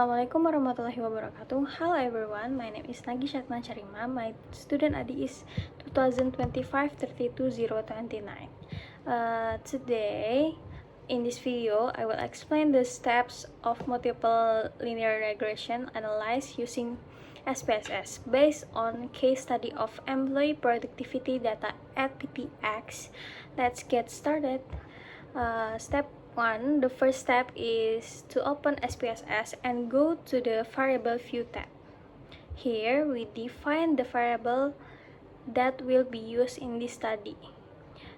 Assalamualaikum warahmatullahi wabarakatuh. Hello everyone, my name is Nagi Syakna Charima. My student ID is 2025-32029. Today, in this video, I will explain the steps of multiple linear regression analysis using SPSS based on case study of employee productivity data at PTX. Let's get started. Step 1, the first step is to open SPSS and go to the variable view tab. Here we define the variable that will be used in this study.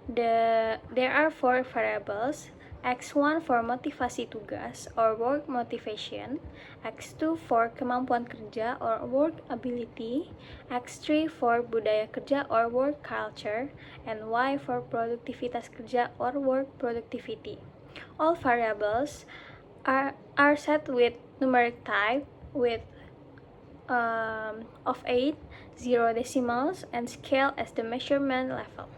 There are 4 variables: X1 for motivasi tugas or work motivation, X2 for kemampuan kerja or work ability, X3 for budaya kerja or work culture, and Y for produktivitas kerja or work productivity. All variables are set with numeric type with of 8, 0 decimals, and scale as the measurement level.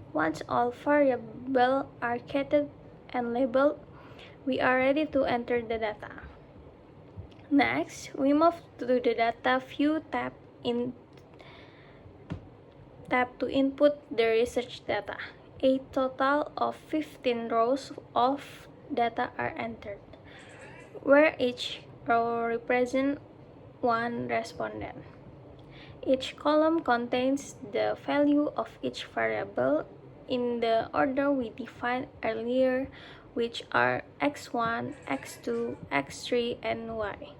Once all variables are created and labeled, we are ready to enter the data. Next, we move to the data view tab to input the research data. A total of 15 rows of data are entered, where each row represents one respondent. Each column contains the value of each variable in the order we defined earlier, which are X1, X2, X3, and Y.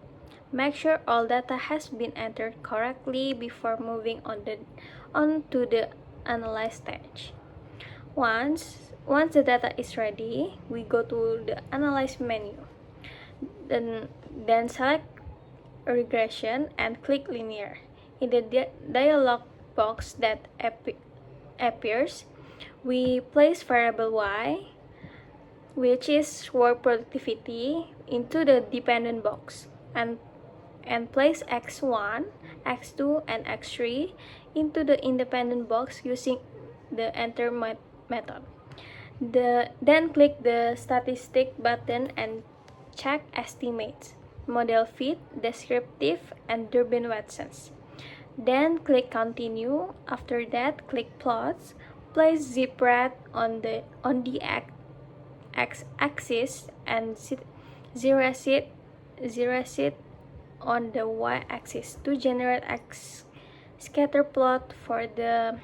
Make sure all data has been entered correctly before moving on to the analyze stage. Once the data is ready, we go to the analyze menu. Then select regression and click linear. In the dialog box that appears, we place variable Y, which is work productivity, into the dependent box and place X1, X2, and X3 into the independent box using the enter method. Then click the statistic button and check estimates, model fit, descriptive, and Durbin-Watson's. Then click continue. After that, click plots. Place zipRat on the x-axis and zero set on the y-axis to generate scatter plot for the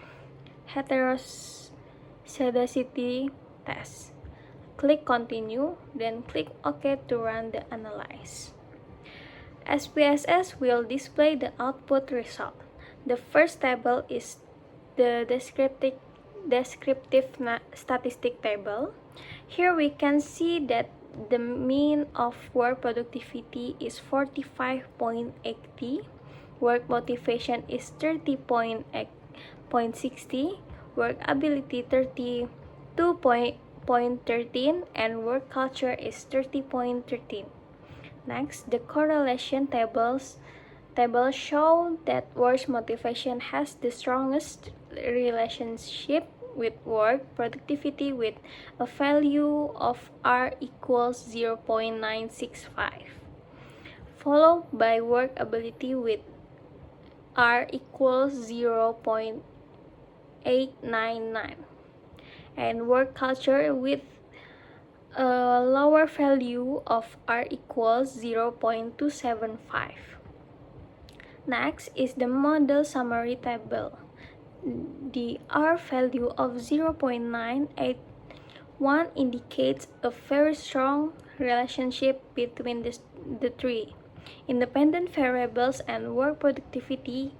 heteroscedasticity test. Click continue, then click OK to run the analysis. SPSS will display the output result. The first table is the descriptive statistic table. Here we can see that the mean of work productivity is 45.80, work motivation is 30.60, work ability 32.13, and work culture is 30.13. Next, the correlation tables show that work motivation has the strongest relationship with work productivity with a value of R equals 0.965, followed by work ability with R equals 0.899, and work culture with a lower value of R equals 0.275. Next is the model summary table. The R value of 0.981 indicates a very strong relationship between the three independent variables and work productivity.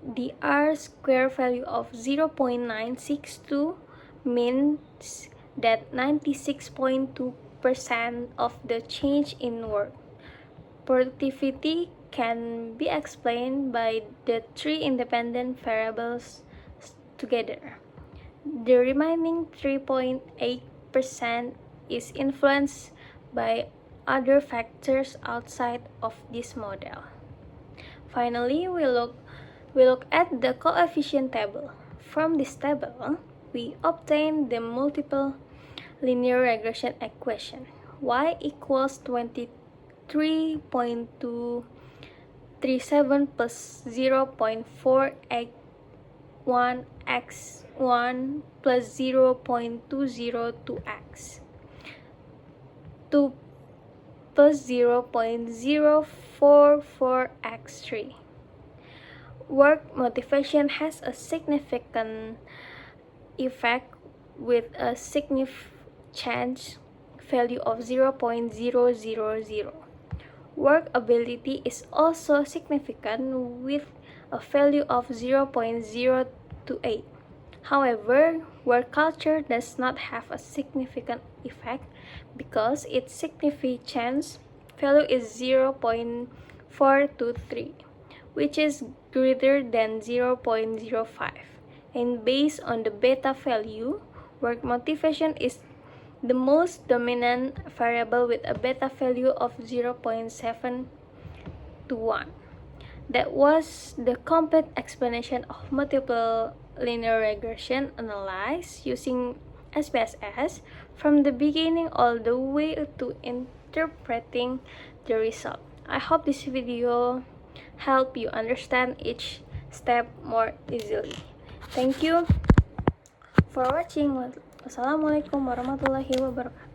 The R square value of 0.962 means that 96.2% of the change in work productivity can be explained by the 3 independent variables together. The remaining 3.8% is influenced by other factors outside of this model. Finally, we look at the coefficient table. From this table, we obtain the multiple linear regression equation. Y equals 23 3.237 plus 0.481x1 plus 0.202x 2 plus 0.044x3. Work motivation has a significant effect with a significant value of 0.000. Work ability is also significant with a value of 0.028. However, work culture does not have a significant effect because its significance value is 0.423, which is greater than 0.05. And based on the beta value, work motivation is the most dominant variable with a beta value of 0.721. That was the complete explanation of multiple linear regression analysis using SPSS from the beginning all the way to interpreting the result. I hope this video helped you understand each step more easily. Thank you for watching. Wassalamualaikum warahmatullahi wabarakatuh.